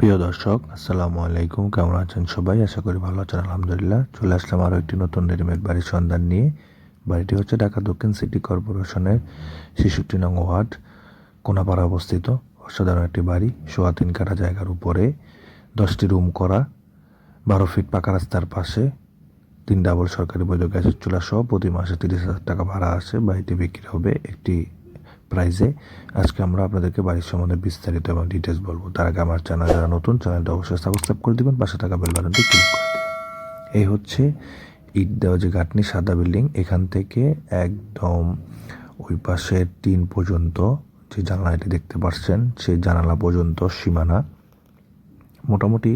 প্রিয় দর্শক, আসসালামু আলাইকুম। কেমন আছেন সবাই? আশা করি ভালো আছেন। আলহামদুলিল্লাহ। চলে আসলাম আরও একটি নতুন রেডিমেড বাড়ির সন্ধান নিয়ে। বাড়িটি হচ্ছে ঢাকা দক্ষিণ সিটি কর্পোরেশনের ৬৬ নং ওয়ার্ড কোনাপাড়া অবস্থিত। অসাধারণ একটি বাড়ি, ৩.৫ কাঠা জায়গার উপরে 10টি রুম করা, 12 ফিট পাকা রাস্তার পাশে, 3 ডাবল সরকারি বৈধ গ্যাসের চুলা সহ প্রতি মাসে 30,000 টাকা ভাড়া আসে। বাড়িটি বিক্রি হবে একটি প্রাইজে। আজকে আমরা আপনাদেরকে বাড়ির সম্বন্ধে বিস্তারিত এবং ডিটেলস বলবো। তার আগে আমার চ্যানেল যারা নতুন, চ্যানেলটা অবশ্যই সাবস্ক্রাইব করে দিবেন, পাশে থাকা বেল বাটনটি ক্লিক করে দিবেন। এই হচ্ছে ইট দেওয়া যে গাঁথনি, সাদা বিল্ডিং। এখান থেকে একদম ওই পাশের টিন পর্যন্ত যে জানালাটি দেখতে পাচ্ছেন, সেই জানালা পর্যন্ত সীমানা মোটামুটি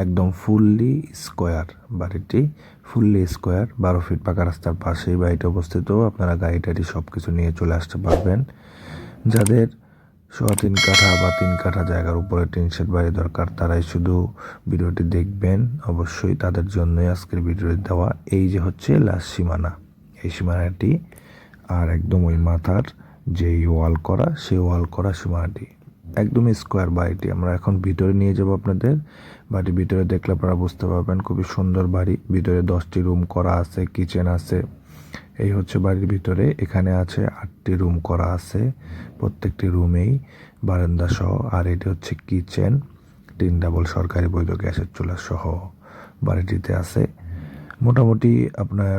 একদম ফুললি স্কোয়ার। বাড়িটি ফুললি স্কোয়ার, 12 ফিট পাকা রাস্তার পাশেই বাড়িটি অবস্থিত। আপনারা গাড়ি টাড়ি সব কিছু নিয়ে চলে আসতে পারবেন। যাদের 3.5 কাঠা বা 3 কাঠা জায়গার উপরে টিন শেড বাড়ি দরকার, তারাই শুধু ভিডিওটি দেখবেন। অবশ্যই তাদের জন্যই আজকের ভিডিওটি দেওয়া। এই যে হচ্ছে লাস্ট সীমানা, এই সীমানাটি আর একদম ওই মাথার যেই ওয়াল করা, সেই ওয়াল করা সীমানাটি একদম স্কোয়ার বাড়িটি। আমরা এখন ভিতরে নিয়ে যাব আপনাদের। বাড়ির ভিতরে দেখলে আপনারা বুঝতে পারবেন, খুবই সুন্দর বাড়ি। ভিতরে 10টি রুম করা আছে, কিচেন আছে। এই হচ্ছে বাড়ির ভিতরে। এখানে আছে 8টি রুম করা আছে, প্রত্যেকটি রুমেই বারান্দা সহ। আর এটি হচ্ছে কিচেন, 3 ডাবল সরকারি বৈধ গ্যাসের চুলা সহ বাড়িটিতে আছে। মোটামুটি আপনার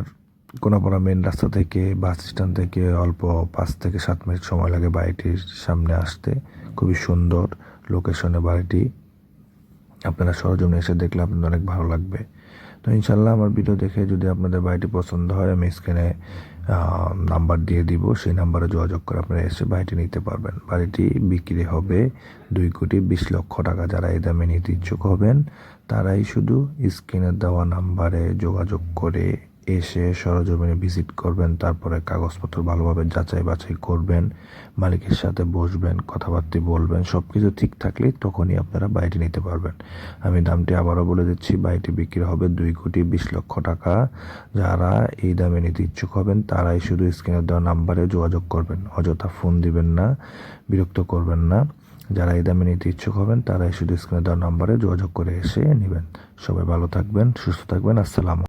কোনাপাড়া মেন রাস্তা থেকে, বাস স্ট্যান্ড থেকে অল্প 5 থেকে 7 মিনিট সময় লাগে বাড়িটির সামনে আসতে। খুবই সুন্দর লোকেশনে বাড়িটি। আপনারা সরজমিনে এসে দেখলে আপনাদের অনেক ভালো লাগবে। তো ইনশাল্লাহ আমার ভিডিও দেখে যদি আপনাদের বাড়িটি পছন্দ হয়, আমি স্ক্রিনে নাম্বার দিয়ে দিব, সেই নাম্বারে যোগাযোগ করে আপনারা এসে বাড়িটি নিতে পারবেন। বাড়িটি বিক্রি হবে 2,20,00,000 টাকা। যারা এই দামে নিতে ইচ্ছুক হবেন, তারাই শুধু স্ক্রিনে দেওয়া নাম্বারে যোগাযোগ করে এসে সরজমিনে ভিজিট করবেন। তারপরে কাগজপত্র ভালোভাবে যাচাই বাছাই করবেন, মালিকের সাথে বসবেন, কথাবার্তা বলবেন। সব কিছু ঠিক থাকলে তখনই আপনারা বাড়িটি নিতে পারবেন। আমি দামটি আবারও বলে দিচ্ছি, বাড়িটি বিক্রি হবে 2,20,00,000 টাকা। যারা এই দামে নিতে ইচ্ছুক হবেন, তারাই শুধু স্ক্রিনে দেওয়া নাম্বারে যোগাযোগ করবেন। অযথা ফোন দিবেন না, বিরক্ত করবেন না। যারা এই দামে নিতে ইচ্ছুক হবেন, তারাই শুধু স্ক্রিনে দেওয়া নাম্বারে যোগাযোগ করে এসে নেবেন। সবাই ভালো থাকবেন, সুস্থ থাকবেন। আসসালাম।